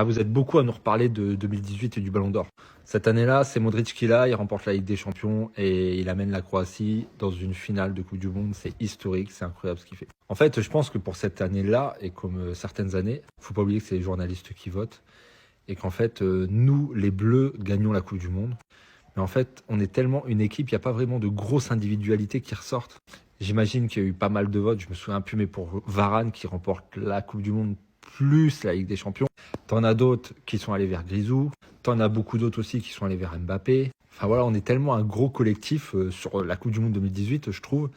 Ah, vous êtes beaucoup à nous reparler de 2018 et du Ballon d'Or. Cette année-là, c'est Modric qui l'a, il remporte la Ligue des Champions et il amène la Croatie dans une finale de Coupe du Monde. C'est historique, c'est incroyable ce qu'il fait. En fait, je pense que pour cette année-là, et comme certaines années, faut pas oublier que c'est les journalistes qui votent et qu'en fait, nous, les Bleus, gagnons la Coupe du Monde. Mais en fait, on est tellement une équipe, il n'y a pas vraiment de grosses individualités qui ressortent. J'imagine qu'il y a eu pas mal de votes, je me souviens plus, mais pour Varane qui remporte la Coupe du Monde plus la Ligue des Champions. T'en as d'autres qui sont allés vers Grisou. T'en as beaucoup d'autres aussi qui sont allés vers Mbappé. Enfin voilà, on est tellement un gros collectif sur la Coupe du Monde 2018, je trouve,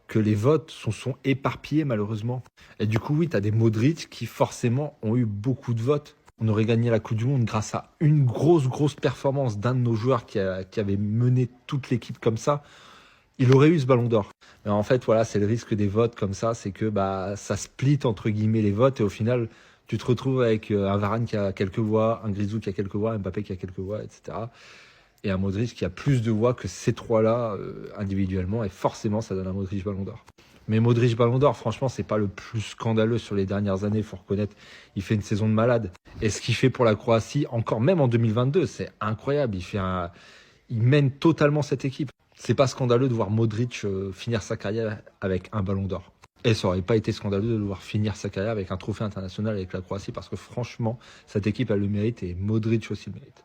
que les votes sont éparpillés malheureusement. Et du coup, oui, t'as des Modric qui forcément ont eu beaucoup de votes. On aurait gagné la Coupe du Monde grâce à une grosse performance d'un de nos joueurs qui avait mené toute l'équipe comme ça. Il aurait eu ce ballon d'or. Mais en fait, voilà, c'est le risque des votes comme ça, c'est que bah ça split entre guillemets les votes et au final, tu te retrouves avec un Varane qui a quelques voix, un Grisou qui a quelques voix, un Mbappé qui a quelques voix, etc. Et un Modric qui a plus de voix que ces trois-là individuellement et forcément, ça donne un Modric ballon d'or. Mais Modric ballon d'or, franchement, c'est pas le plus scandaleux sur les dernières années, faut reconnaître. Il fait une saison de malade. Et ce qu'il fait pour la Croatie, encore même en 2022, c'est incroyable. Il mène totalement cette équipe. C'est pas scandaleux de voir Modric finir sa carrière avec un ballon d'or. Et ça aurait pas été scandaleux de le voir finir sa carrière avec un trophée international avec la Croatie parce que franchement, cette équipe a le mérite et Modric aussi le mérite.